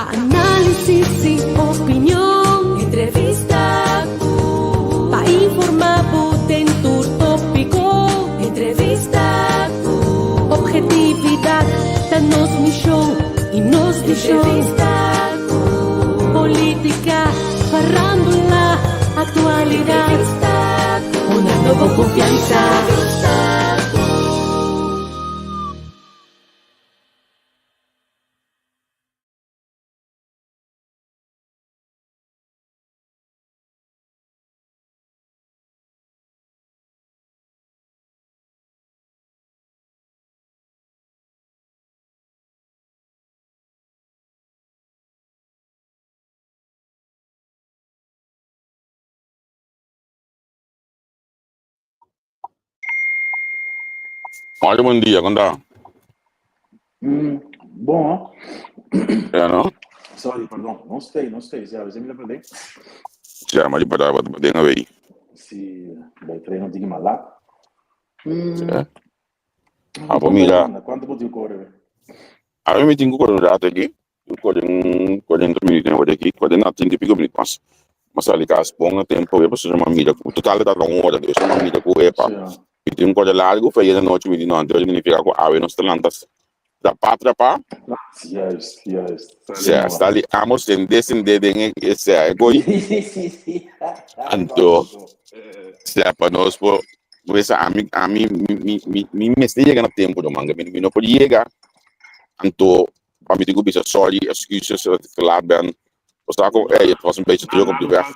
Análisis y opinión, entrevista para informar en tu tópico, entrevista objetividad, danos misión y nos entrevista política, farándula, actualidad, una nueva confianza. Olha, bom dia, quando dá? Bom. Não? Sorry, perdão. Não sei. Já, você me lembra bem? Já, mas para dentro aí. Se vai treinar de malá. A família. Quanto você corre? A mim tem que correr já aqui. Correr 40 minutos aqui, 40 30 pico minutos. Mas ali caso bom tempo, eu preciso uma milha. O total da hora, eu uma milha com epa. E tem um correr largo, foi a noite me não, então significa que a nós talentas da pátria pa. Yes. Já, está ali, amos em descender esse goi. Então, já para nós por essa a mim me chega no tempo do manga, me não pode chegar. Então, para mim digo bisa sorry, excuses, falar bem. O saco é, eu posso um beetje terug op de weg.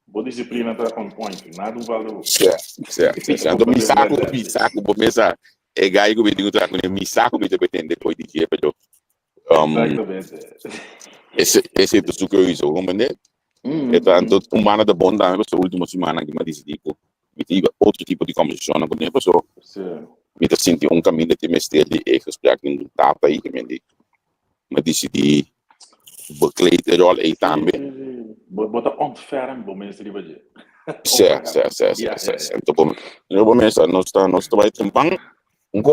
Boa disciplina está on point, nada valor. Certo. Então, me saco, por pensar, é gai que eu digo, me saco, me depende depois de que, pero, esse é o que eu uso, compreende? Então, mana da bom, também, a última semana que me decidi, me tive outro tipo de conversação, com a pessoa, me senti caminho de mestre de gesprek com data aí, que me decidi, bekleed rol aí também. Bota ontferm, bom mestre de baje. Certo. Então, eu vou começar, nós vai trampar,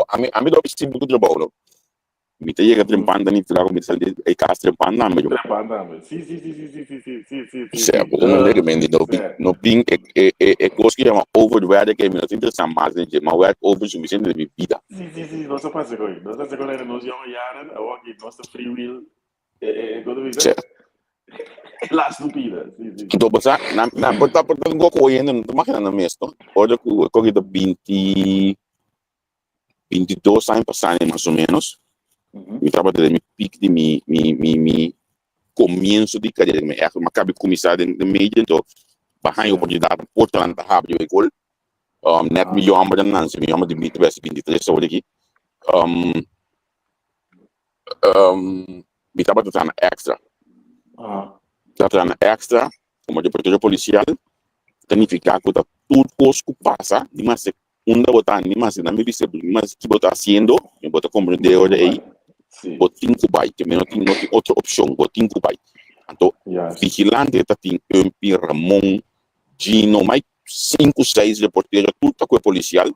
a mim dá tipo de trabalho. Me tem que trampar, daí tirar com me sair aí casa trampar não, mas sim. certo, como é que me no ping é coisa que chama overwork que me não interessante mais, mas work over suficiente de minha vida. Sim, nós fazemos coisa, nós já jaren, aqui nós free will, quando vi certo. La stupida, sim. Então, você na porta não correndo, não máquina na mesa, olha que da 22 anos passando mais ou menos. Me trabalho de pique de mi começo de carreira, me acabei de começar de mídia, então barranho oportunidade Portland da rádio e gol, net milhão de nancy, milhão de 23 sobre aqui, me trabalho na extra, como de proteger policial, significa que tudo coisa que passa, de uma segunda botar, de uma segunda me percebo, mas que botar haciendo, me botar compreender olha aí. Botin kubai, que não tem outra opção, botin kubai. Então, vigilante tem Ramon, Gino, mais 5, 6 reporteiros, tudo com o policial.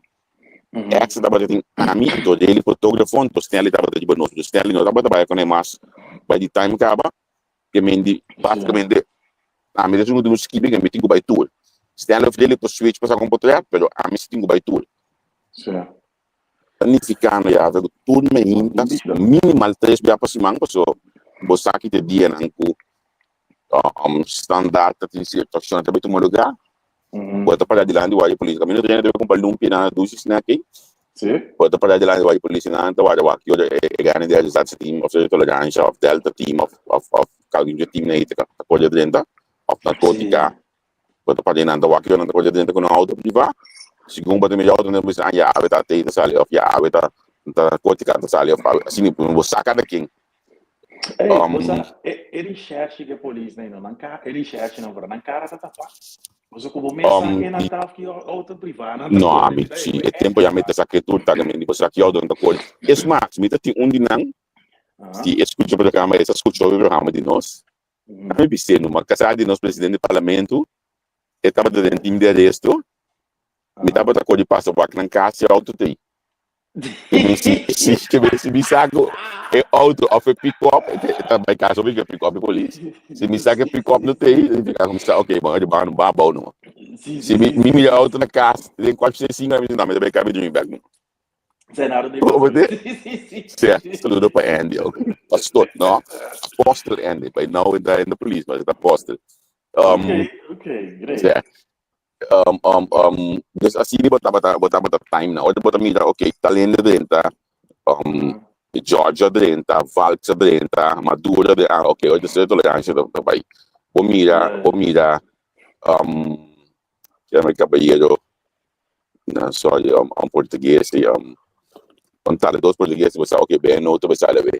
Essa da tem a mim, então ele fotógrafo, então Stanley estava de boa noite, Stanley não estava trabalhando com ele mais, by the time acaba, que me basicamente, a mim não temos que me tem kubai tour. Stanley ele para switch para computador, pero a mim tem kubai tour. Planificando já, tudo me inta, minimal 3 dias por semana, porque você aqui te dia não standard de situação também tu lugar, pode para adiante vai a polícia, caminho treino deve comprar lumpia na dusis na aqui, pode para adiante vai a polícia na anta vai aqui é ganhar de ajudar esse team of tolerância of delta team of calvín team na ita pode dentro of narcótica, pode para adiante vai aqui não pode dentro com auto privado. Segundo para melhor do que você já vai estar tendo sali of já vai estar narcótica da sali of assim você saca daqui ele chat que a polícia não cara ele chat não para não cara tá pá você como mensagem na tal que auto privada não amigo é tempo já mete essa que tudo tá também você aqui auto da coisa esse max me tem dinam se escuta para a câmera essa escuta o programa de nós a mim pensei numa casa de nosso presidente do parlamento estava dentro de arresto me estava da coisa de passa para na casa auto tem que me saco é auto of pick-up, também caso que pick-up polícia. Se me saca pick-up no TI, ele fica como está, ok, mano, de barro não bom não. Se me auto na casa, tem 465 a mim não, mas também cabe de mim back. Cenário de Sim, saludo para Andy, pastor, não, apóstolo Andy, but now in the police, mas é apóstolo. Okay, great. Dus assim ele botava time na hora botava mira, ok, talento dentro, Georgia dentro, Valks dentro, Madura dentro, ok, hoje você tolerância da vai. O mira, chama caballero, não sorry, português, tal dos portugueses, você ok, bem, não tô pensando bem.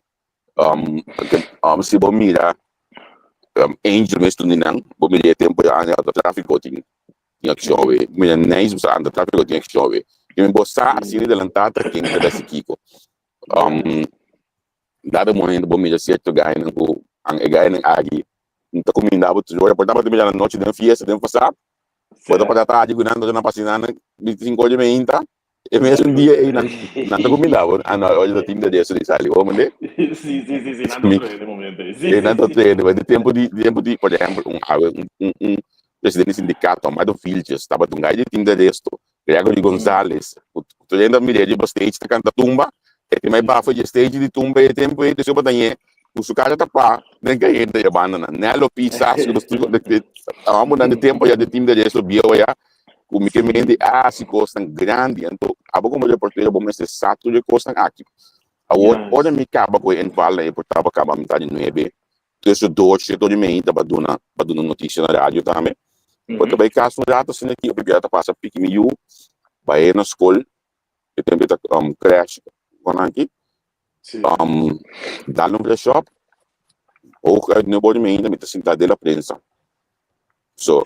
Se bom mira, Angel mesmo não, bom mira tempo já no tráfico tinha que chover, mas nem se anda tráfico tinha que chover. Eu me gostar assim de lantada quem que desse Kiko. Dado momento bom mira certo gai não gai não aqui. Então combinava tudo, eu portava de na noite de fiesta, de passar. Bota para tarde guardando na piscina, 25 de manhã. E mesmo dia aí não combinava. Não, hoje da time de isso de sali, o mande. Sim, não tô de momento. E não tô treino, mas de tempo de, por exemplo, presidente do sindicato, Amado Filches, estava um gajo de time de resto, Gregory Gonzalez, tu ainda me lembro de stage da canta tumba, e tem mais bafo de stage de tumba e tempo e de seu batanha, o sucata tá pá, nem que ainda é banana, nelo pisa, se a mudar de tempo já de time de resto bio já, o me queimende se costam grande, então a boca como reporteiro bom mas exato de costam aqui. A outra me acaba com em fala e portava acaba metade 9. Isso 12 de manhã para dar notícia na rádio também. Porque vai caso data assim aqui, porque já passa pique miu, vai na escola, e tem que crash quando aqui. Dá no shop, ou no body manhã, me tá sentado dela prensa. So,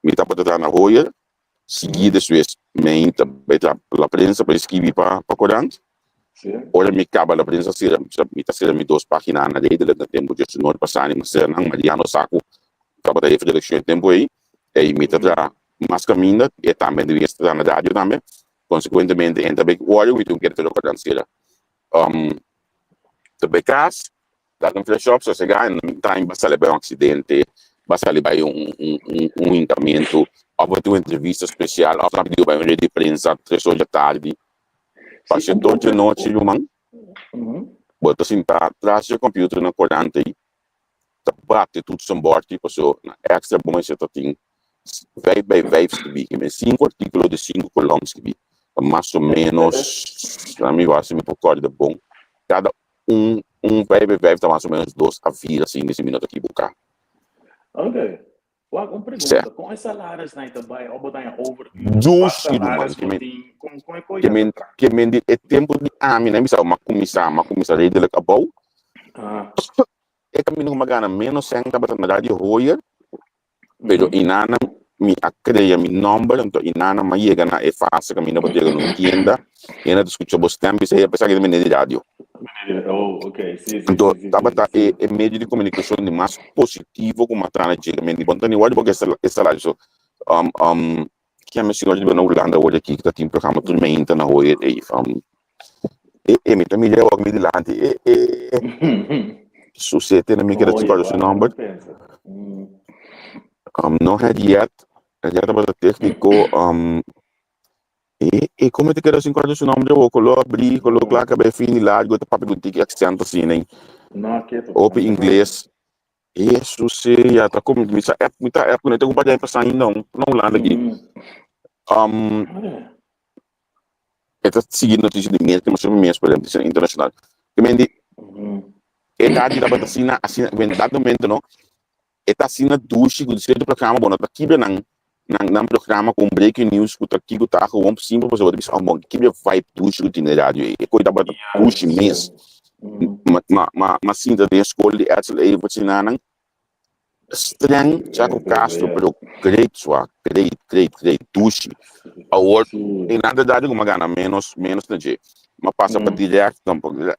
me tá para na rua, seguida suas manhã vai tá la prensa para escrever para corante. Ora mi acaba la prensa sera, mi tasera mi 2 páginas na rede da tempo de sonor passani, mas não Mariano Saco, acaba da reflexão tempo aí, e mi tá mais caminho e também devia estar na rádio também, consequentemente ainda bem o olho então quer ter o sera. Também caso, da no flash shop só chegar em time basta levar um acidente, basta levar um encaminhamento, ou uma entrevista especial, ou rápido vai uma de prensa 3 horas da tarde. Passei 2 noites, irmão. Bota assim, traz o computer na corante aí. Bate tudo sem borte, passou na extra bom esse tem. Vai escrever, mas 5 artigos de 5 colunas escrever. Mais ou menos, para mim, eu acho que me concorda bom. Cada vai tá mais ou menos 2 a 4 assim, nesse minuto aqui, buscar. Ok. Uma pergunta, com as salários na Itabai, ou botar em over? Que me é tempo de né, misa uma comissão de like abou. É caminho uma gana menos sem tá batendo na rádio Royer. Pero inana me acreia mi number, então inana me chega na fácil caminho para chegar numa tienda, e ainda escuta os tempos e apesar que me de rádio. Ok, sim. Então, é meio de comunicação de mais positivo como a trana chega, me de bontani hoje porque essa lá so que a minha senhora de Holanda hoje aqui que tem programa tudo me entra na rua e me também já me dilante sucede na minha que escolhe o número não é yet para técnico e como é que era assim quando o nome eu coloco lá que vai finilar go papo do tique accent assim nem op inglês isso se já tá como muita época não tem como para passar não lá aqui esta seguinte notícia de mês que nós chamamos mês por exemplo notícia internacional que me diz é dado da batacina assim vem dado momento não é assim na duche do direito programa bom tá aqui nang programa com breaking news que tá aqui que tá com simples para você dizer bom que vai duche do itinerário e coisa da duche mês mas sim da escola de SLA você não estranho já com Castro pero great duche a outra e na verdade uma gana menos na G mas passa para direto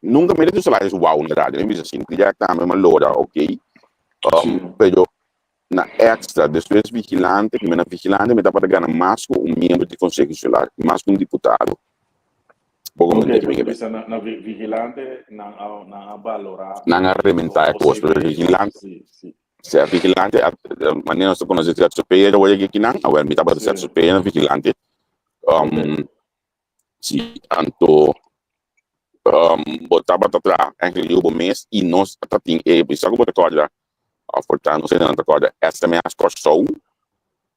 nunca me deu salário uau na verdade nem assim direto também uma loura ok pero na extra depois vigilante que me na vigilante me dá para ganhar mais com membro de conselho escolar mais com deputado Pouco Ok, me quando que pensa na vigilante, na valora não arrebentar a coisa, porque vigilante, Sì. se a vigilante, a maneira não se conhece a suspeita, olha que não, agora me tá para ser Sì. suspeita vigilante, Ok. se anto botava atrás, aquele o mês e nós tá tem bisa ko recorda, a portanto você não recorda SMS cortou,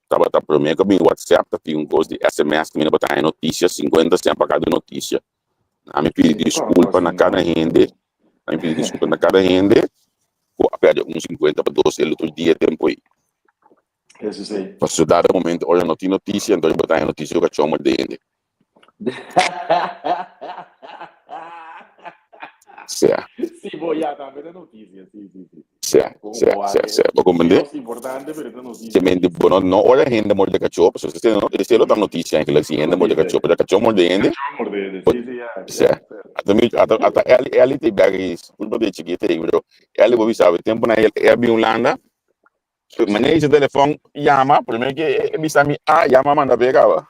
tava tá primeiro que WhatsApp tá tem coisa de SMS que me botar notícia 50 sempre para cada notícia. A me pedir desculpa na cada rende, a me pedir desculpa na cada rende, perde uns 50 para 12 ele outro dia tempo aí. Isso sim. Para estudar o momento, olha não tem notícia, então eu botar a notícia que chama de rende. Certo. Sì, voi avete notizie, sì. Certo. Vou compreender? È importante per le notizie. Que me bueno no olha rende molde de cachorro, se você não esse outra notícia que ele se rende molde de cachorro molde rende. Sì. Ata ele te bags, por poder chiquete aí, bro. Ele vou sabe tempo na ele é bem landa. Mané esse telefone chama, primeiro que me sabe chama manda pegar.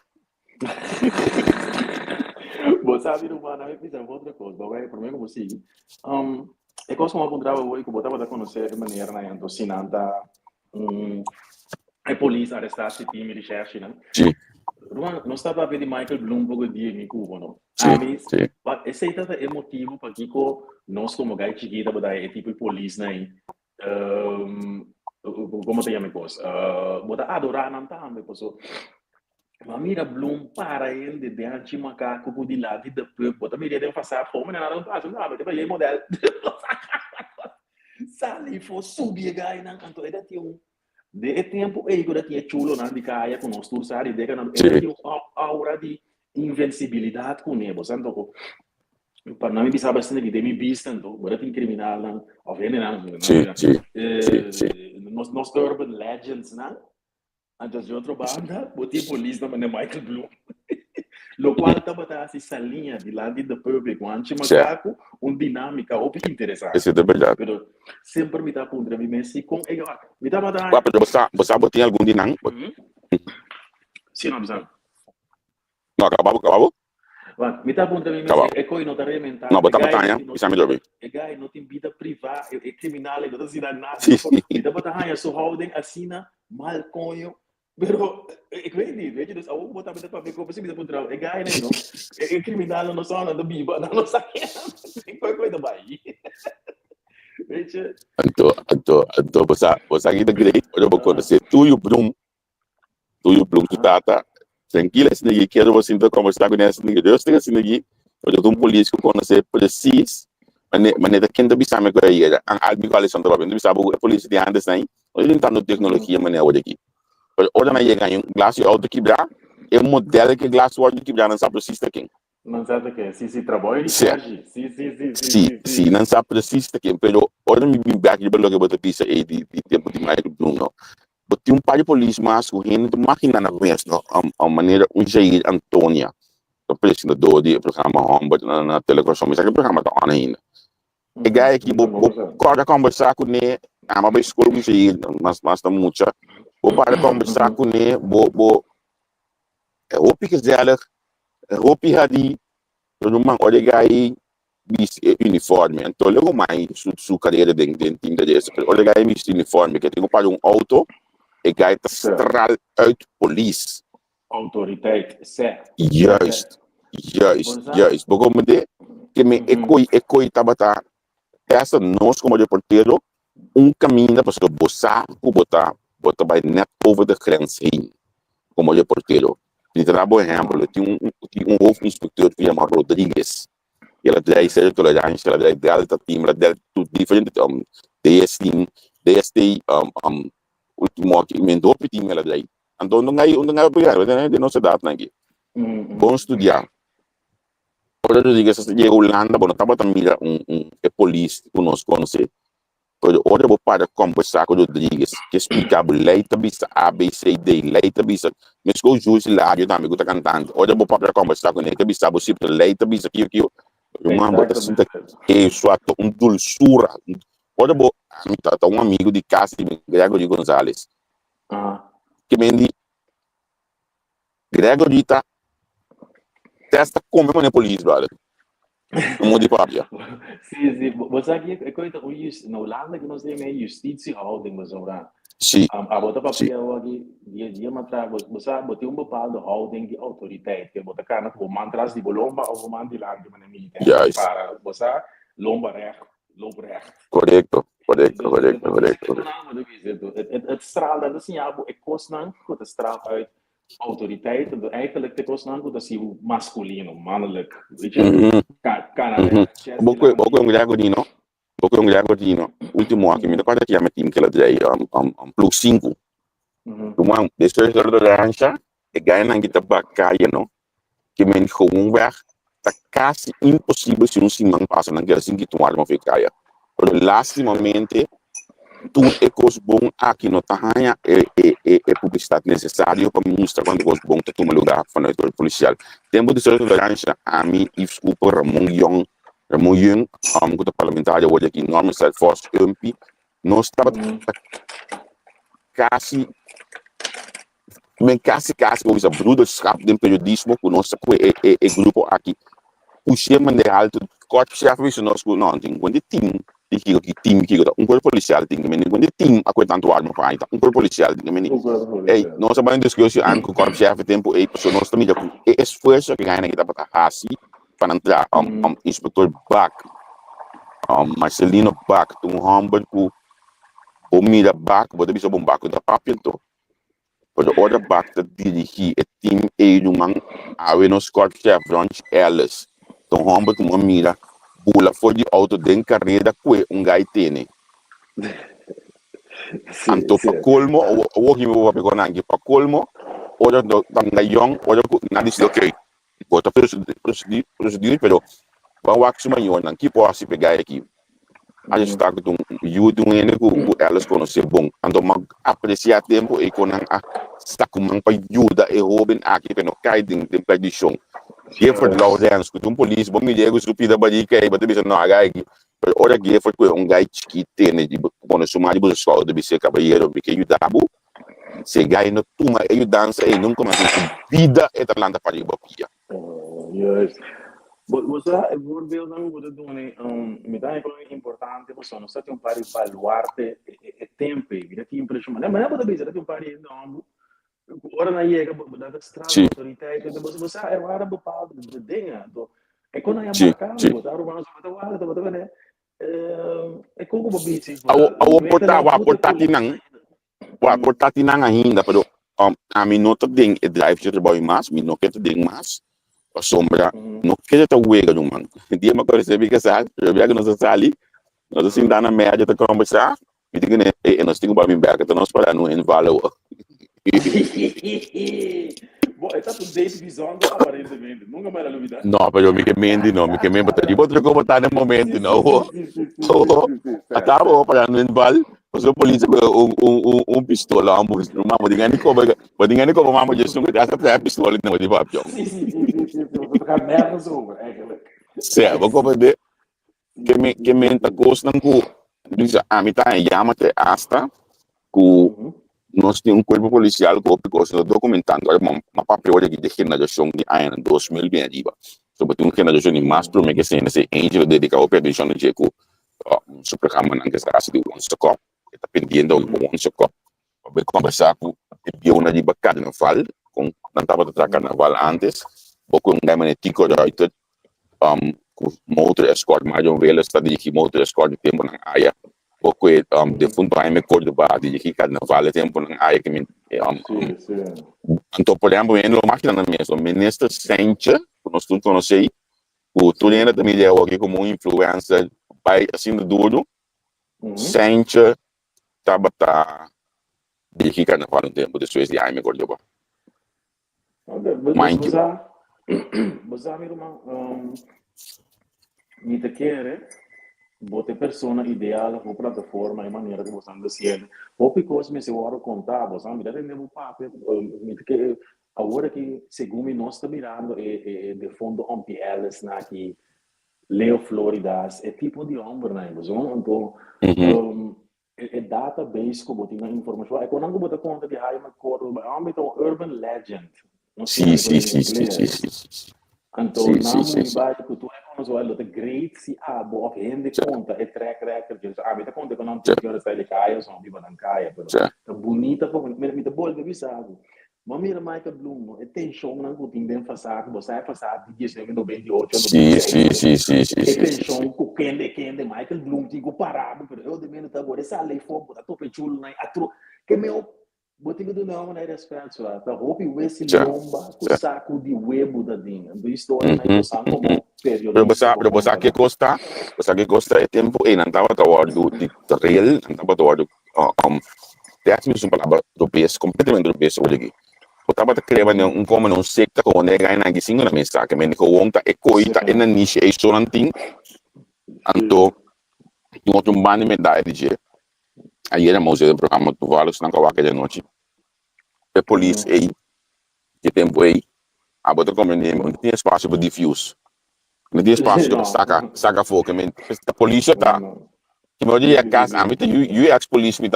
Você sabe, não vai fazer outra coisa, vai primeiro como assim. É como se eu encontrava hoje que eu botava a conhecer de maneira na então sinanta a polícia arrestar esse time de recherche, né? Sim. Não estava a ver de Michael Bloom pouco dia em Cuba, não? Sim. Esse é o motivo para que nós como gai chiquita botar é tipo de polícia, né? Como te chama coisa? Botar adorar não tá, me passou. Mas mira Bloom para ele de antes macaco de lá de depois, bota mira de passar fome na não passa, não, mas depois ele modelo. Sali for subir gai não canto ele tinha de tempo aí quando tinha chulo na de caia com nós todos sabe de que não ele tinha aura de invencibilidade com ele, santo para não me pensar bastante que tem vista então agora tem criminal não ou vem não nós urban legends não antes de outra banda botei polícia na Michael Bloom lo qual estava assim essa linha de lá de depois com antes macaco dinâmica ou interessante Isso é verdade. pero sempre me dá contra mim mesmo com ele me dá para Qual para você botar algum dinang? sim não sabe Não acabou. me dá contra mim mesmo é coi não tá rementar Não botar batanha, isso é melhor bem. é gai não tem vida privada é criminal não tá cidade nada me dá batanha só holding assina mal conho pero ik weet je dus ook wat dat met de me dá contra é gai não é criminal não só não biba não sabe tem coisa daí veja Então você aqui da great, olha vou conhecer tu e o Bloom tu tá tranquilo assim aqui, quero você então conversar com esse ninguém, Deus tem assim aqui, olha um polícia que conhece preciso, mas da quem também sabe que aí, a coalição da babendo sabe a polícia de antes aí, olha então na tecnologia mané hoje aqui, olha na chega um glass auto quebrar, é um modelo que glass auto quebrar não sabe precisa quem. Não sabe que se trabalha de sim, sim. não sabe precisa quem, pero olha me back de bloco botar pizza aí de tempo de Michael Bloom não. Tem um par de polícia mas correndo de máquina na vez, não? A maneira Jair Antônia, o presidente do programa Homem na televisão, mas aquele programa está on ainda. E gai aqui, vou conversar com ele, mas escolho um Jair, mas está muito. Vou para conversar com ele, vou roupa que dela, roupa hadi, todo mundo olha gai uniforme, então logo mais sua carreira dentro do time desse, olha gai uniforme, que tem para um auto. E gai está straal uit police. Autoriteit, certo. Juist. Porque que me ecoi tabata essa nós como reporteiro caminho para você botar vai net over the grens heen como reporteiro. E por exemplo, tem hoofdinspecteur que chama Rodrigues. Ela traz zero tolerância, ela traz delta team, ela traz tudo diferente DST último que inventou o time ela daí. Então não é pegar, de nossa data aqui. Bom estudar. Ora eu digo essa de Holanda, bom, tava também polícia conosco, conhecer. Ora eu vou para conversar com o Rodrigues, que explicava leita bisa ABCD, leita bisa. Mas com o juiz lá, eu também estou cantando. Ora eu vou para conversar com ele, que bisa você leita bisa que eu mando assim isso ato dulçura. Ora eu vou um amigo de casa de Gregory Gonzalez. Que me diz Gregory tá testa como a polícia, brother. Não muda de papel. Sim, você aqui, na Holanda que nós temos a justitiehouding, mas ora, Sim, a bota sim. papel aqui, dia matra, você tem bepaalde houding de autoriteit, que bota cara com mantras de bolomba ou mandilante, mas militair, Yes. para você lomba recht, loop recht. Correcto. Het straalt, dat is niet ja, het kost dan goed, het straalt uit autoriteit. En eigenlijk de kost dan goed, dat is heel masculino, mannelijk. Weet je? Canada, Boko yung mulher godino. Boko yung mulher godino. Último aqui, me dá para que a minha time que ela dei plus 5. Uma depois da lancha, e ganha na guitarra bacaia, não? Que men gewoon weg, tá quase impossível se simão passa naquela assim que tu arma ficaia. Pero lastimamente tudo é coisa bom aqui no Tahanha é publicidade necessária para mostrar quando coisa bom tá toma lugar para o policial. Tempo de tolerância a mim e desculpa Ramon Young, que é parlamentar hoje aqui normal side force UMP, nós estava quase com essa broederschap de periodismo com nosso grupo aqui. Puxei de alto corpo-chefe isso nós não tem quando time que corpo policial tem que menino quando time a coisa tanto arma para um corpo policial tem que menino nós sabemos discussão com o corpo-chefe tempo pessoa nós também esforço que ganha que tá para assim para entrar inspetor Bach Marcelino Bach um humble com o mira Bach bota bicho bom Bach da papel to para o outro Bach da dirigir o time a nos corpo-chefe Ronch Ellis então humble com uma mira bula foi de auto de carreira que gai tem. Anto para colmo, o que eu vou pegar aqui para colmo, olha do tangayong, olha na disse ok. Bota procedura, pero vamos lá que se manhã não que posso pegar aqui. A gente está com YouTube que elas conhecem bom, então mag apreciar tempo e quando está com uma ajuda e roubem aqui para não cair de petição. Gifford Lawrence, que polícia, bom me diga estúpida badica aí, bate bisa não aga aqui. Ora Gifford que gai chiquite né de quando suma de buscar de bisa cabalheiro porque ajudabo. Se gai no tuma e dança e nunca mais vida é talanta para ir bapia. Yes. Você é voorbeeld dan hoe dat doen met eigenlijk importante você não tem para evaluar-te tempo e dat impressionante mas não pode dizer dat para não ora na chega dat estrada autoriteit dat você é hora bepaalde dingen e quando é marcado botar uma coisa botar né é como bobite portar tinang ainda pero a mim não tá ding e drive de trabalho mais me não quer ding mais a sombra não quer tá uega no mano dia uma coisa você fica sabe eu viajo nós ali nós assim dá na média tá conversar e digo né e nós temos para mim back então nós para no valor bom é tá tudo desse visão aparentemente nunca mais a novidade não pero me queimando não me queimando para tipo outro como tá no momento não acabo para no val o polícia pistola mamo dingani como mamo Jesus que essa pistola não de papel ficar nervoso over eigenlijk certo vou compreender que me tá gostando com diz a mim tá chamate hasta com nós temos corpo policial que opera documentando uma papel aqui de geração de ano 2020 sobre uma geração de mais para que se nesse angel dedica a operação de jeco super caman ang kasi di once ko está pendiente o once ko para conversar com o na de carnaval com tentava de carnaval antes pouco um gamer tico right com motor escort mais um vela está de motor escort de tempo na área pouco de fundo para me cor do bar de carnaval de tempo na área que me então por exemplo em uma máquina na mesa o ministro Sencha nós todos conhecemos o Turena também é aqui como influencer pai assim do duro Sencha tabata de carnaval no tempo de suas de me cor do bar você meu irmão me te quer bote persona ideal ou plataforma e maneira que você anda sendo ou because me se ora contar você me deve mesmo papo me que agora que segundo nós está mirando de fundo OMPLs na aqui Leo Floridas é tipo de homem né então é database que botem na informação é quando você conta de high cor é um urban legend sim Então, Sim, na sim, sim, minha sim. base, cultura é como se fosse great se abo, of rende conta, é track record, que me tá conta que eu não tenho Certo, que horas ele caia, só viva não caia, pero certo. tá bonita como me tá boa de sabe. Mas mira Michael Bloom, é tem show não que tem bem passado, você vai passar de 1998 ou Sim, 96, sim, sim, sim, sim, e sim, tem sim, sim. show com Kende Michael Bloom, tinha parado, pero eu de menos agora essa lei fogo, tá tope chulo na atro, que meu botigo do não na respeito, tá roupa e esse Certo, lomba com certo. saco de webo da dinha, do história na Uhum, equação uhum. como periodista por Pero conta que da. costa, que costa é tempo, e não estava tawar de real, não estava tawar do, teatro mesmo palavra do peso, completamente do peso, olha aqui. Eu estava criando como não secta, com onde ganha na gisinho na mensagem, mas que o homem tá e coita, e na niche, e só não tem, então, tem outro bando me dá, DJ. Aí era música do programa do Valos, não coloca de noite. A polícia aí, que tempo aí, a bota como não tem espaço para diffuse. Não tem espaço para saca fogo, a polícia tá. Não. Que meu dia Sim, sim, casa, a sim. mim you ex polícia me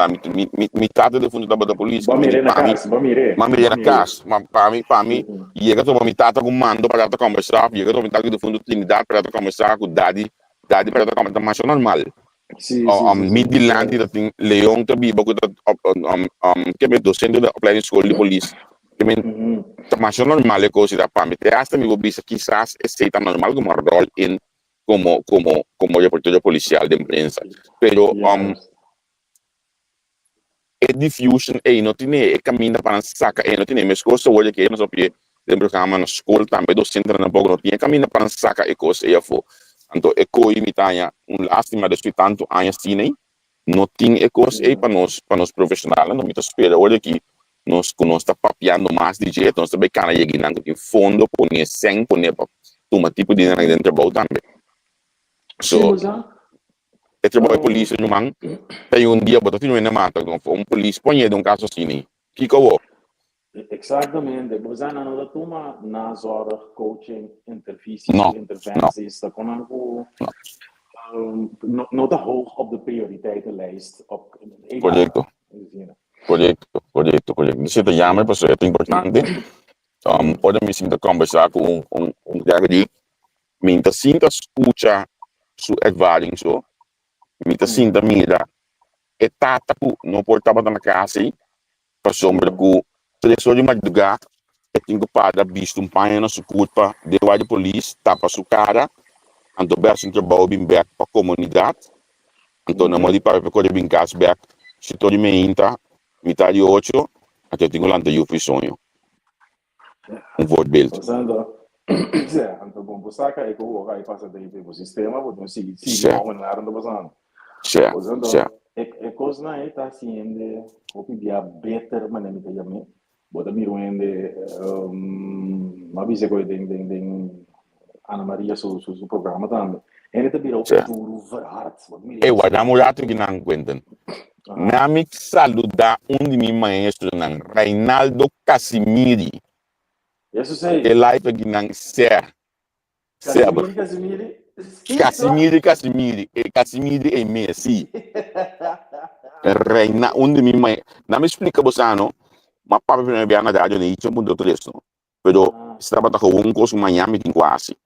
tá do fundo da polícia, que Bamire na para mim, casa, Bamire. mas me era casa, mas para mim, Sim, sim. e eu tô me tá com mando para tá conversar, e eu tô me tá do fundo Trinidad para tá conversar com daddy para tá conversar, mas é normal. Sim, sim, sim, sim. Midland dat in Leon te bibo ko dat que me docente da opleiding school de polícia que me mas é normal que se da para me te hasta me obisa quizás é tan normal como rol en como reportero policial de imprensa pero Yes. é diffusion e não tem é caminho para saca e não tem mais coisa olha que não sabia lembro que na escola também docente na pouco não tinha caminho para saca e coisa e foi então é coi mitanya lástima de tanto anos assim não tem coisa aí para nós profissionais não me espera olha aqui nós está papiando mais de jeito nós também cara aí não tem fundo põe sem põe para uma tipo de dinheiro dentro do também Sim, so mas é trabalho polícia no man tem dia bota tinha na mata polícia põe de caso assim que exatamente. Mas não da turma nas horas coaching, não não interventies, dat kon ook not hoog op de prioriteitenlijst. correto correto isso é jammer pessoal é importante pode me sinta conversar com cara de me sinta escuta su advaring so me sinta mira e tata ku não portava na casa aí para sombra ku 3 horas de madrugada e tenho para visto pai na sua culpa de de polícia tapa sua cara então berço um trabalho bem back para a comunidade então não pode para poder bem gas back se todo me entra metade de 8 até tenho lá de eu sonho voorbeeld. Então, bom, você sabe que o vai passar daí pelo sistema, vou seguir Certo, como na do passando. certo, certo. É coisa não é tá assim, o que dia better maneira que já me, bota miro ainda, uma vez que eu tenho Ana Maria su programa também. Ele também o futuro verhard. E guardiamo l'altro che non cuentan. Nami saluda un di miei maestri, Reinaldo Casimiri. Isso sei. E live che non ser. Casimiri. E Casimiri e me, sì. Reina, un di miei maestri. Non mi spiega Bosano, ma papà prima abbiamo dato nei 1.3, no? Però stava da un corso Miami in quasi.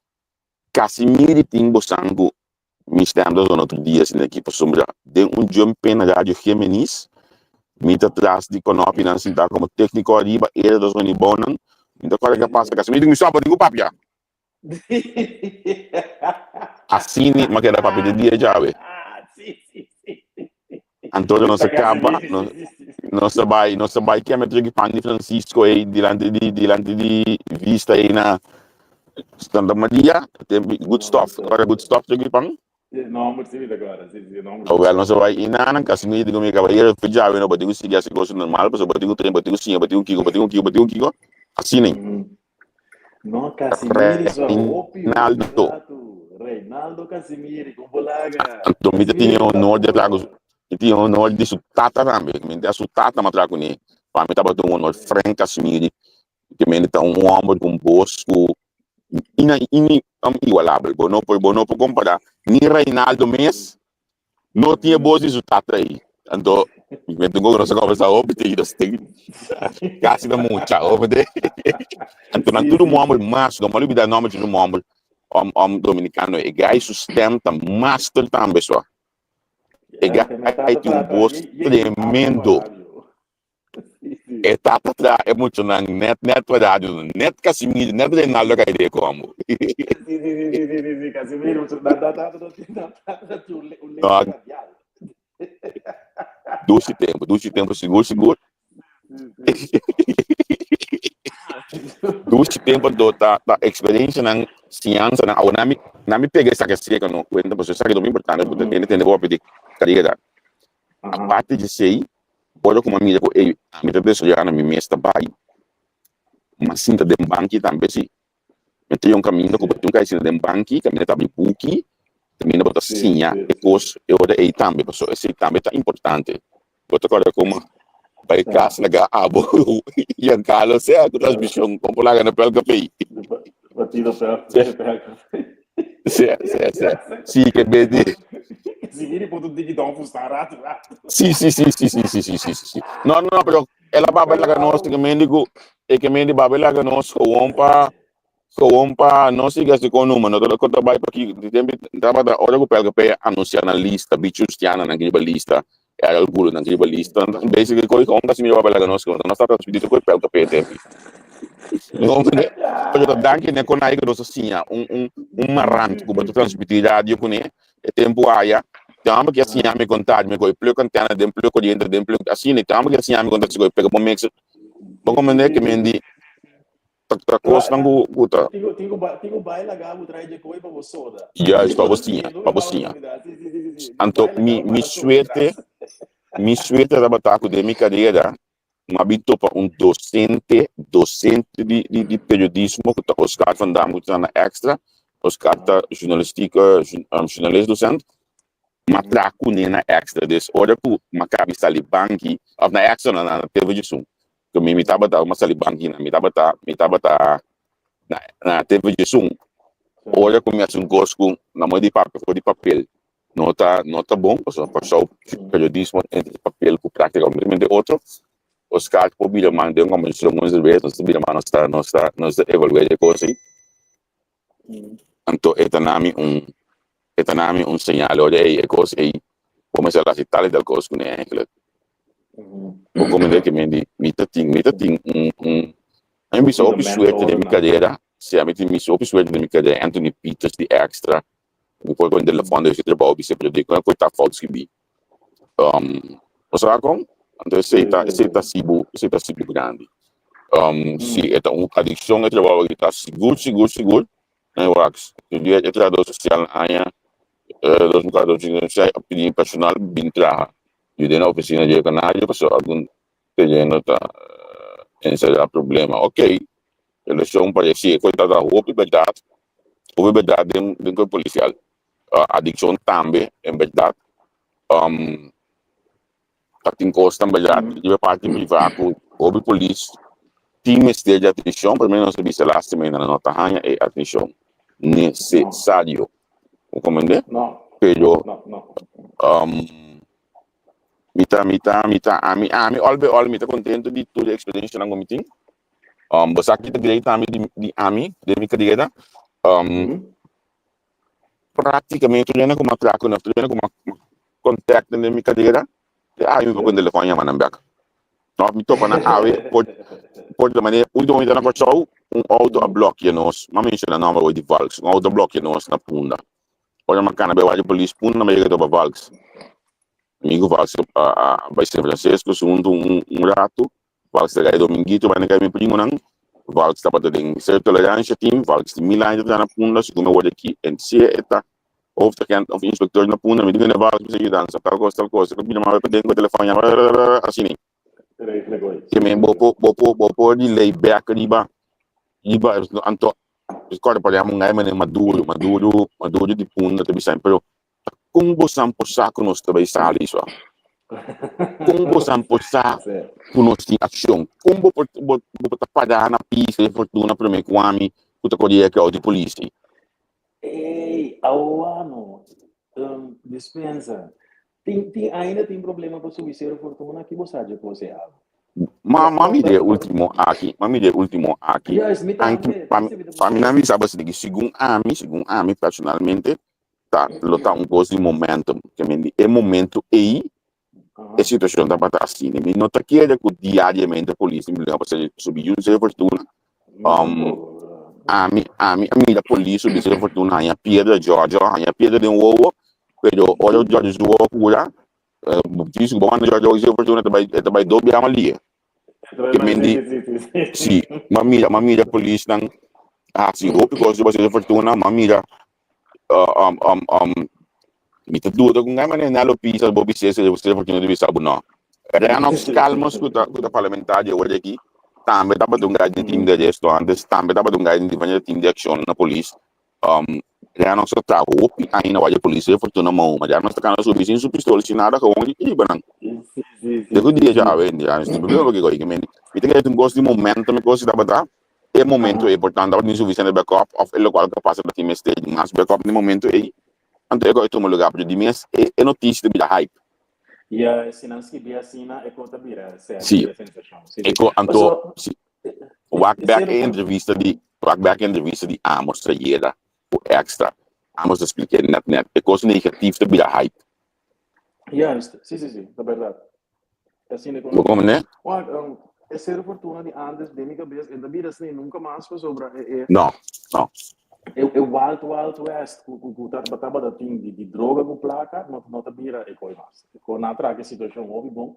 Casimiri in Bosango. Mi stiamo dando outro dia assim aqui para sombra de jump na rádio Géminis me atrás de Conopi não se dá como técnico arriba era dos mani bonan então qual é que passa que me só para digo papia assim mas que era papia de dia já ve Antônio não se acaba não se vai que é metro que Pani Francisco aí diante de vista aí na Santa Maria tem good stuff agora good stuff de Pan Não, mas sim, agora, sim, não. Well, não se vai inanan kasi me digo me caballero já no batigo siga se coisa normal, mas batigo trem, batigo sim, batigo kiko, assim nem. Não, Casimiri, só Reinaldo Casimiri, com bolaga. Então me tinha honor de trago, tinha honor de su tata também, me dá su tata ma trago ne. Para me tava tão honor Frank Casimiri, que me tá homem com bosco inigualável, bono por comparar, ni Reinaldo Mes não tinha boas resultados aí. Então, Me tengo que conversar over te das tem casi da mucha over de. Então na tudo muamul mas, não mali bida nome tudo muamul. Dominicano e gai sustenta master também só. E gai tem gosto tremendo. E tata tra é muito na net verdade, net Casimiro, net de nada que ideia como. Sim, Casimiro, dá Doce tempo seguro. Doce tempo da experiência na ciência na na me pega essa que não quando você sabe do muito importante porque tem que ter de carreira. A parte de sei pode como amiga com ele, a minha pessoa já na minha mesa vai. Mas sinta de banco também se. Então um caminho com um caminho de banco, caminho também buki, caminho para sinha, depois eu aí também, pessoal, esse também tá importante. Botar agora como vai casa naga abo yang kalau saya aku transmissão como lá na pel café. Batido pel. Saya. Sim, que bede. Casimiro pode digitar frustrado. Sim. Não, pero ela babela que nós que mendigo e que mendigo babela que nós Kawampa, não siga se com número, não tô trabalho para aqui, tava da hora que o PLKP anunciar na lista, bichos que na lista, era o gulo na lista, basically coi com assim melhor para nós, nós está transmitindo com o PLKP tempo. Não, eu danke né com aí que nós assim, marrant que eu transmitir rádio com né, tempo aí, tamo que assim me contar, me coi pleu cantana, dem pleu corriente, dem pleu assim, né, tamo que assim me contar se coi pega para mix. Bom como né que mendi tak kos nang guta. Tingo baila gabu trai de coi para você. Ya, para você. Anto mi suerte da bataco de minha carreira, habito para docente de periodismo que tá Oscar van Dam que tá na extra, Oscar tá jornalista docente, matraco na extra des hora que macabi sali banki, of na extra na televisão. Que me tava da uma salibanki na me tava na televisão. Olha como é gosto na mão de papel. Nota bom, passar o periodismo entre papel com prática completamente outro. Os caras por vir mandar uma menção algumas vezes, nós vir mandar nós evaluar a coisa. Então etanami sinal olha aí a coisa aí. Como se ela se tal da coisa com é o como é que me tem a minha suerte de minha carreira se a minha suerte de minha carreira Anthony Peters de extra depois quando ele falou de trabalho sempre de quando foi tá falso que bi você vai com então está sibo grande se é uma adicção é trabalho que está seguro né wax o dia é trabalho social aí dos casos de sai opinião personal bem trabalho e na oficina de canal passou algum terreno tá esse é o problema ok eles são parecidos coitado da roupa verdade dentro policial adicção também em verdade tem costa verdade de parte privada o polícia time de atenção pelo menos serviço lá semana na nota ranha é atenção necessário o comandante pero Mita all mita contento de toda a experiência na meeting. Você aqui tá direito de minha carreira. Praticamente eu não como atraco, não eu como contato na minha carreira. Eu vou com o telefone a mandar. Não me topa na ave por de maneira o dono da coisa auto a bloqueia nós. Mas menciona não vai de Valks, auto bloqueia nós na punda. Olha uma cana vai de polícia punda na meia do Valks. Amigo Valks vai ser Francisco segundo rato Valks será dominguito vai negar meu primo não Valks está para ter certa tolerância team Valks de Milan está na punda segundo o aqui em se está ofrecendo o inspector na punda me diga na Valks você dança tal coisa que me vai pedir com o telefone assim que me bopo de lei back riba anto escolha para um ngai mas maduro de punda também sempre como você saco nós também sabe isso como você conosco ação como você pagar na pista de fortuna para mim com a mim puta coisa que é o de polícia ei ao ano dispensa ainda tem problema para subir ser fortuna que você acha que você é. Mami de último aqui. Yes, me também. Para mim, não sabe se segundo a mim personalmente, tá, lota gosto de momento, que me é momento aí, a situação da batata assim, me nota que é que diariamente a polícia me leva para subir o ser fortuna. A mim da polícia subir ser fortuna, a pedra Georgia, a pedra de ovo, pero olha o Georgia do ovo cura, diz que bom na Georgia o ser fortuna também dobe a malia. Que me sim, mami da polícia não assim, porque você vai ser fortuna, mami da me te dúvida com a maneira na pisa bobi se você fortuna de sabe não. Era nós calmos com o parlamentar hoje aqui. Também dá para um guide de time de gestão, também dá para um guide de time de ação na polícia. Já não se trata de ainda vai a polícia fortuna mão, mas já não está canal subir sem pistola sem nada com onde ir banang. Depois dia já vem, já não tem problema que coisa que me. E tem que ter gosto de momento, me gosto de dar é momento importante, dá para suficiente backup, of ele qual capaz de time stage, mas backup no momento aí. Então eu tomo lugar para de mês é notícia de hype. E a sinanski bia sina é conta bira, certo? Sim. Ecco, anto back entrevista de Amos Trajera, o extra. Amos explicar net. É coisa negativa de bia hype. Juist, sim, é verdade. Assim é como né? É ser fortuna de antes de minha cabeça, e da vida assim nunca mais foi sobre. Não. É Wild West, o tava da de droga com placa, não tá bira é coisa mais. Com na traga situação houve bom.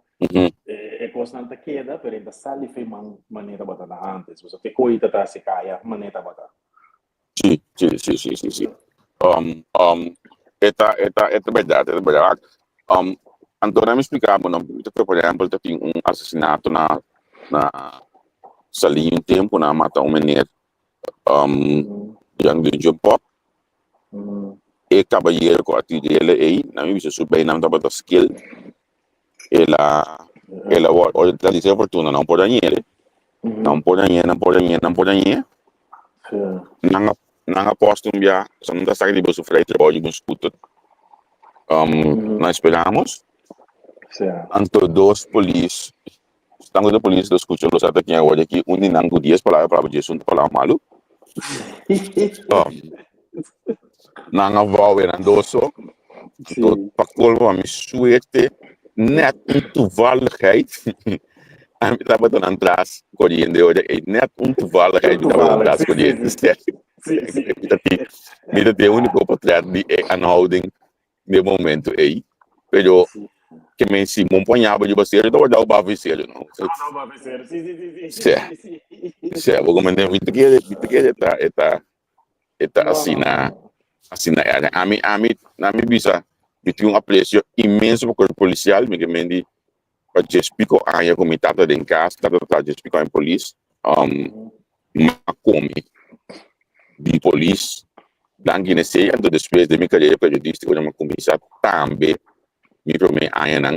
É constante queda, pero ainda sali foi maneira batata antes. Você tem coisa tá se caia, maneira batata. Sim. É verdade. Antônio me explicava, não, por exemplo, tem um assassinato na salinha um tempo, na mata um menino, yang de Japão, e cabalheiro com a tia dele aí, na minha visão, bem não dava da skill, ela olha tá dizendo fortuna, não pode ele, não pode. Não aposto já, só não dá saque de bolso freio, trabalho de escuta. Nós esperamos. Anto dos polícia, estamos da polícia dos escuta los ataques agora aqui, onde não dias para Jesus para malu. Não avó era doso. Tot pakolva me suete net toevalligheid. En we hebben dan atrás corriendo hoje net toevalligheid we hebben atrás corriendo. Mira de único para de aanhouding de momento aí. Pero que me si monponhava de você eu vou dar o baviceiro não. Não baviceiro. Sim. Se vou comentar muito que está assim na a mim bisa between aprecio imenso por policial me que para explico a comitata de casa para explicar em polícia ma come de polícia danke ne sei anto depois de minha carreira periodística eu me comecei também me promete ainda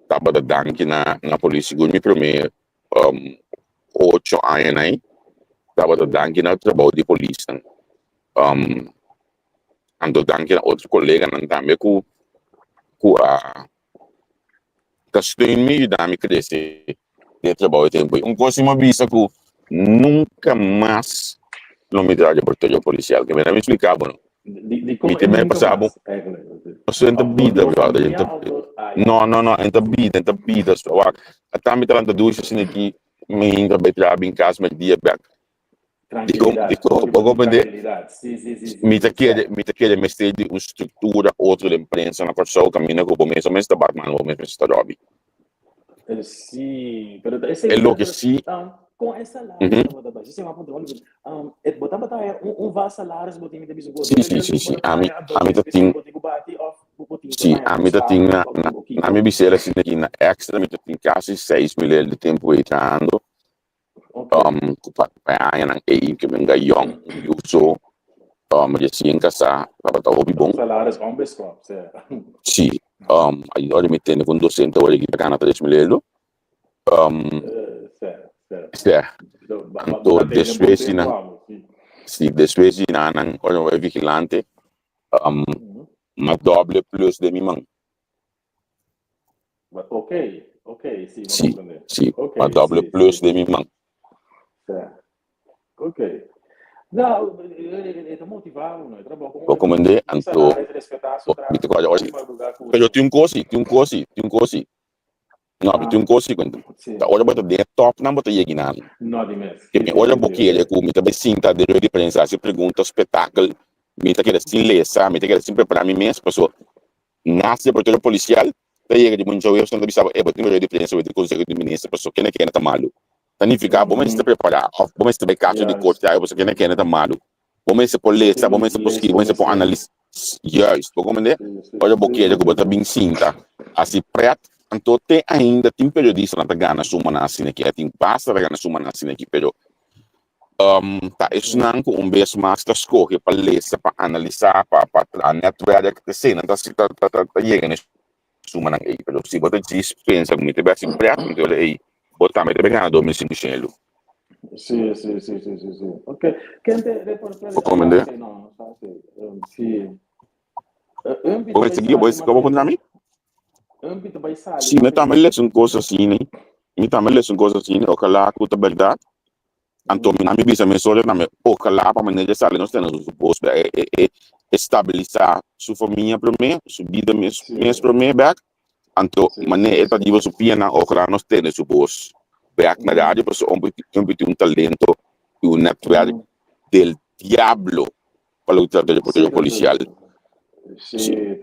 tava da danke na polícia me promete 8 anos aí tava da danke na trabalho de polícia ando danke na outro colega não também com a castanho da me crescer de trabalho tempo coisa uma vista que nunca mais não me traga portaria policial que me explicava me também passava só entra vida brother não entra vida só até me talanta duas assim aqui me entra bem trabalho em casa mas dia back dico mi te chiede mestiere di una struttura oltre l'impresa una persona cammina con me sta Batman o me sta Robby sì però è lo che sì com essa salário isso é uma ponto botar um vá salário botar de biso sì a me mi bisera assim aqui na extra me tem quase 6 mil de tempo entrando payangan ang que venga young uso assim em casa para tá hobby bom salários bombes sim agora me tem com 200 horas aqui para 3 mil então después na olha vigilante uma doble plus de mim Ok, sim, vamos Sim, entender. sim. Ok, A W sim, plus sim, de sim. minha mão. Certo. Ok. Não, ele está motivado, não é? Trabalha com Eu comandei, ele então, sabe respeitar a sua me trabalho, tocou olha. vai lugar com Eu tinha um curso. Não, eu tinha um curso quando. sim. Olha, bota de top, não bota aí na. Não, de mês. Olha, porque ele com me também sinta de diferença, se pergunta espetáculo, me tá querendo assim ler, sabe? Me tá querendo assim preparar mim mesmo, pessoa. Nasce por todo policial, daí de muito eu não sabia, é botar uma diferença entre conselho de ministro, pessoa que não quer tá malo. Tanificar, bom mas preparar, bom mas também caixa de corte, aí você que não quer tá malo. Bom mas por ler, bom mas por escrever, bom mas por analisar. Yes, bom como olha porque ele bota bem cinta, assim preto, então tem ainda tem periodista na gana suma na assim aqui, tem pasta na gana suma na assim aqui, pero tá isso não com vez mais das coisas para ler, para analisar, para network que sei, não tá chegando suma na aí, pero se bota dispensa, como te bem preto, então aí botar me bem ganhador me sinto cheio. Sim. Ok. Quem tem reportagem? Vou comandar. Não, sim. Porque seguir, como contra mim? Âmbito vai sair. Sim, me também lê uma coisa assim, né? Me também lê uma coisa assim, o que lá com a verdade. Então, me não me bisa me só na me o que lá para maneira sala nós temos suposto estabilizar sua família primeiro, sua vida mesmo primeiro back. Então, maneira é para dizer sua pena o que lá nós temos suposto back na rádio, para um talento e um network del diablo para lutar contra o policial. Sim,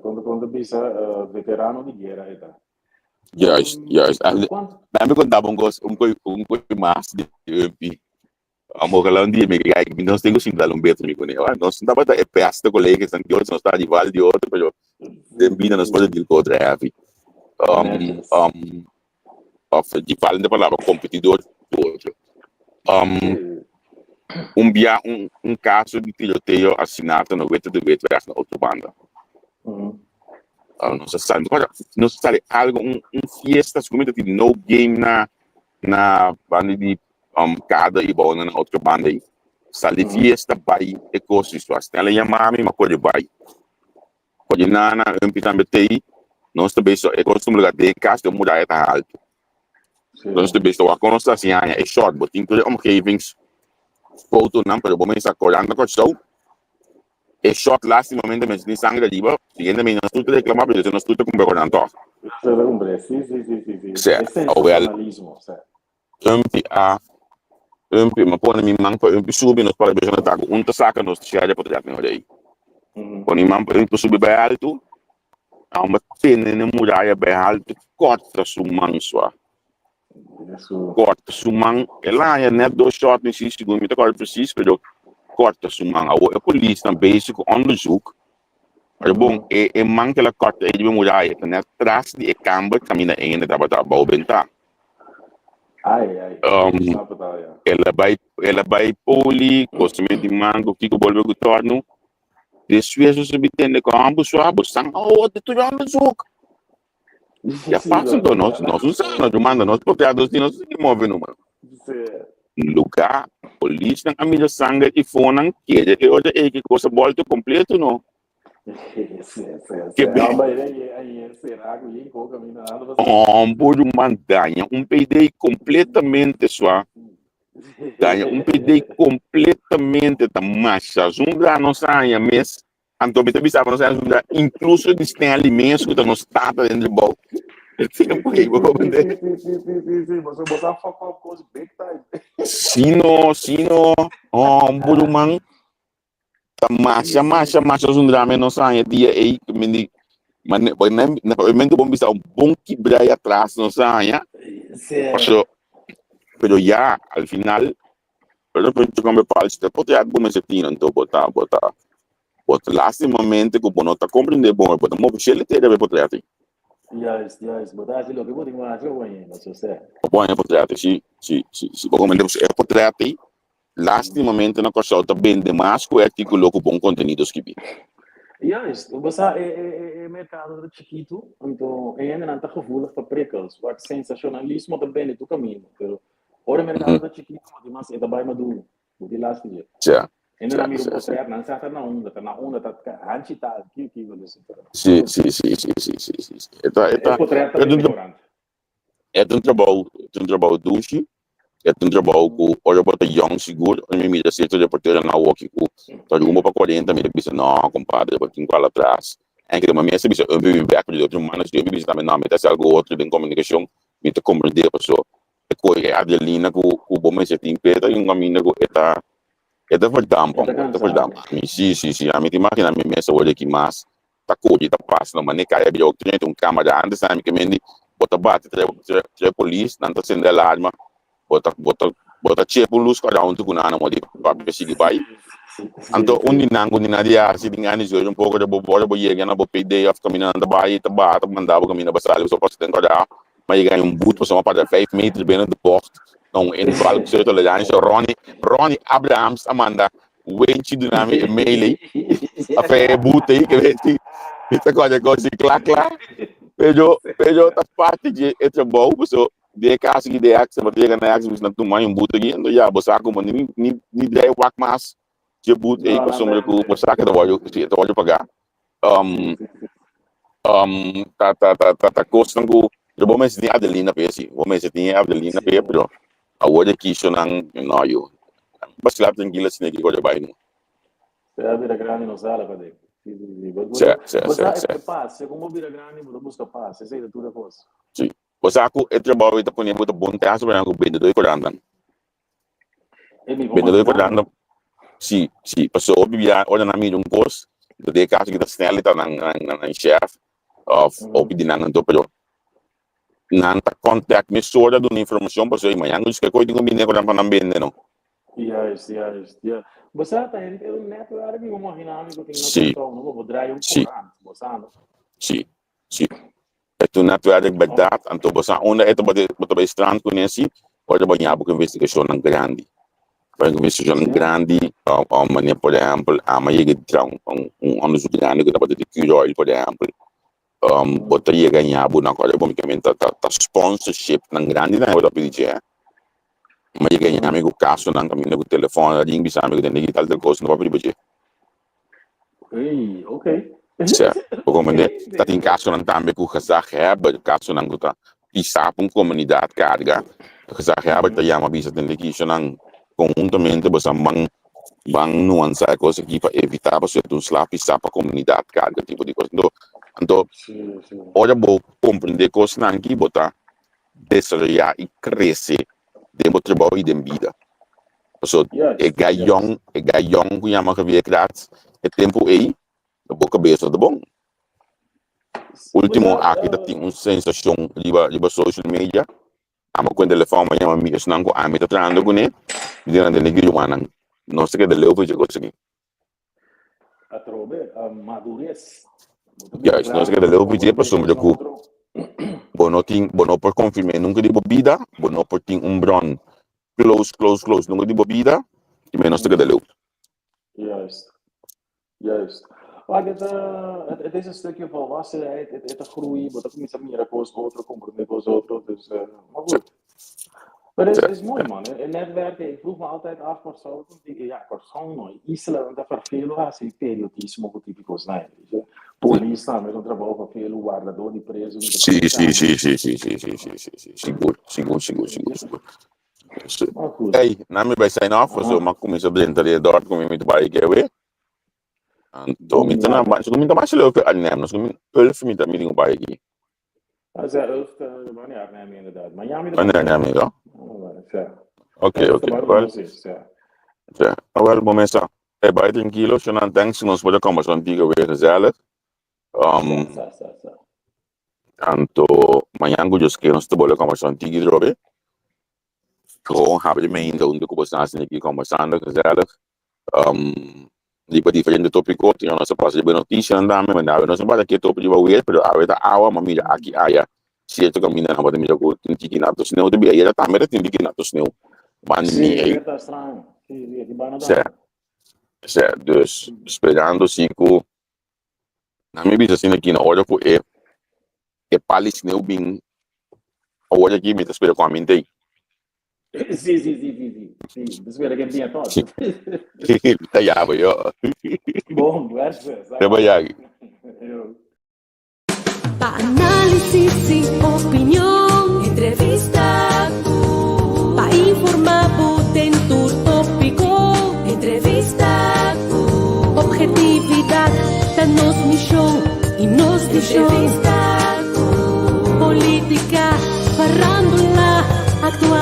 quando bisa veterano de guerra, tá. Yes. Lembra quando dava um coisa mais de UMP? A moral um dia me gai, nós temos sim dar um beto me conhe. Nós não dava é peça de colegas que nós está de vale de outro, mas tem vida nós pode dir contra a vi. De vale de palavra competidor outro. Caso de tiroteio assinado no veto de veto na outra banda. Não sabe algo fiestas como de no game na banda de cada e bom na outra banda aí sali fiesta vai e coisas suas ela chama me uma coisa vai pode nana empezar a meter nós também só é costume lugar de casa de mudar é alto nós também só a conosco assim é short but inclusive omgevings foto não para bom mas acordando com show é short last momento mas nem sangue de boa seguinte me nós tudo reclamar porque nós tudo com recordando tó Sim. certo Sensacionalismo, certo. Ma pone mi man subi nos para beijar tá um tá saca nos chega para trás não aí quando man subi bem alto há uma pena na muralha bem alto corta sua mão ela é net do shot nesse segundo me agora preciso pero corta sua mão a polícia também basic onderzoek mas bom é man que ela corta é de muralha tá net atrás de câmara caminha ainda da bom bentar ela vai poli, costume de mango, que o bolso que torno, depois você obtém com ambos suavos, sang, de tudo anda zuc. Já passa então nós usamos, nós manda nós proteados de nós se move no lugar, polícia, a mídia sangue e fone, que hoje é que coisa volta completo não. Por mandanha, PD completamente suave. Ganha PD completamente da massa. Zungra não sai a mês. Então, me bisa para nós zungra incluso de tem alimentos que não está dentro do bol. Sim, você botar foco coisa big time. Sino, buruman. Massa zungra não sai dia aí, mas obviamente bom bisa bom que braia atrás não sai, pero ya al final pero como parece pode algo mais tinha então botar lastimamente como não está compreendendo bom botar uma ele deve botar assim botar assim logo vou ter mais eu ganhei não sei bom é botar assim se como ele é botar assim lastimamente na coisa está bem demais com artigo com bom conteúdos que vi você é mercado chiquito então ainda não está gevoelig para prikkels wat sensacionalismo também é do caminho pero ora mercado chiquito mas é também do de last year Ainda não miro por certo, não está na onda, está anchitado, que vou dizer. Sim. É por certo também melhorando. É um trabalho duche, é um trabalho que olha para young seguro, a minha mídia certa de porteira na walk ku, tá de 1 para 40, me disse não, compadre, eu tenho que lá atrás. É que uma minha serviço, eu vivo back de outro humano, eu vivo também não, mas algo outro de comunicação, me te compreender a pessoa. É coisa a Adelina que o bom mês tem peta e uma mina que é verdade, sim, a mim imagina a minha mesa olha aqui mais, tá coisa, tá passando, mas nem cai a bio, tem um câmera antes, sabe que me bota bate, tre polícia, não tá sendo alarma, bota chepo luz cada um tudo na mão de papo se vai. Então nina dia se dingani hoje um pouco de bobo bo yega na bo pd of caminhando vai tá mandava caminhar basal só posso tentar dar mas ganha boot para uma para 5 metros bem do posto não em falo que certo olhar so Ronnie Abrahams Amanda wenchi dinami mail a fe boot aí que vem essa coisa clac Pero ta parte de esse bom so de caso que de axe mas de na axe mas não tomar boot aqui então já bosa como ni ideia wak mas je boot aí com sombra com saca do olho pagar tá costan com eu vou mais tinha Adelina pesi vou mais tinha Adelina pe pero a olha aqui so nang no eu mas lá tranquila se nem que olha vai não Você vira grande não sala para dentro. Você paz, como vira grande, você busca paz, essa é tudo a coisa. sim você acu é trabalho está punha muito bom taso para o vendedor corando vendedor corando sim passou bibia olha na mídia course de caso que está snelita na chef of de nang do pero nanta contact me sorda do informação passou aí mas que coisa que me para não vender não Yes. Você tá aí, eu neto era que uma dinâmica que sim não vou drive corante, você não. sim é natural verdade então você onde é para strand conhece pode banhar porque investigação grande para investigação grande maneira por exemplo a maioria de anos grande que pode ter curiosity por exemplo botaria ganhar na coisa basicamente tá sponsorship ng grande na eu pedir mas ganhar amigo caso não caminho com telefone ali bisa amigo de digital del costo não pode pedir ok certo como tá tem caso não também com casar caso não tá pisar para comunidade carga casar tá chama bisa tem que isso não conjuntamente você bang nuansa coisa aqui para evitar você tu pisar para comunidade carga tipo de coisa então olha bom compreender coisas não aqui botar desarrollar e crescer dentro do trabalho e da vida. So, é gaiong que chama que via grátis, é tempo aí, a boca cabeça tá bom. Último aqui tem uma sensação de social media, a uma coisa telefone mas chama amiga senão que a mim tá trando com ele, dizendo que eu não sei que de leu foi aqui. A trobe madurez. Não sei que de leu foi para sombra com bono por confirmar nunca de bebida, bono por tem bron close nunca de bebida e menos que de leu. Juist. Maar het is een stukje volwassenheid, het groei, wat ook niet meer kost, outro compromisso com os outros, dus, maar goed. Maar het is mooi man, in netwerken, ik vroeg me altijd af, persoon, Island, dat vervelen assim, periodismo típicos, né? Polícia, mesmo trabalho para ver o guardador de preso. Sim. Seguro. Hey, na me vai sign off, so ma começa a brincar ali dort com me vai que we. Então, me tá na baixa, me tá mais leuk aan nemen, so me 11 me tá me ding vai aqui. Als hij 11 wanneer neem je inderdaad. Maar ja, Wanneer neem je dat? Okay. Ja, wel momento. Bij 10 kilo, zo dan thanks nos voor de komers van die weer gezellig. Anto, manhã eu que nós trabalhamos com a antiga droga. Gewoon hebben we mee in de conversatie aqui conversando gezellig. Di diferente tópico, tinha nossa parte de notícia andando, mas não nós vamos aqui tópico de ver, pero a ver a mas mira aqui aya. Se eu caminho na bota mira com tinha na to sneu de bia, ela também tem que na to sneu. Sim, está estranho. Sim, aqui bana da. Certo, dus esperando siku. Na minha vida assim aqui na hora que é palis sneu bem. A hora aqui me está esperando com a mente. Sì. Spero che dia todo. Tagliavo io. Bom, grazie. Trabalhar. Pa-análisis y opinión, entrevista pa-informar, tentur tópico, entrevista objetividad, danos misión y nos misión, política, farándula, actual.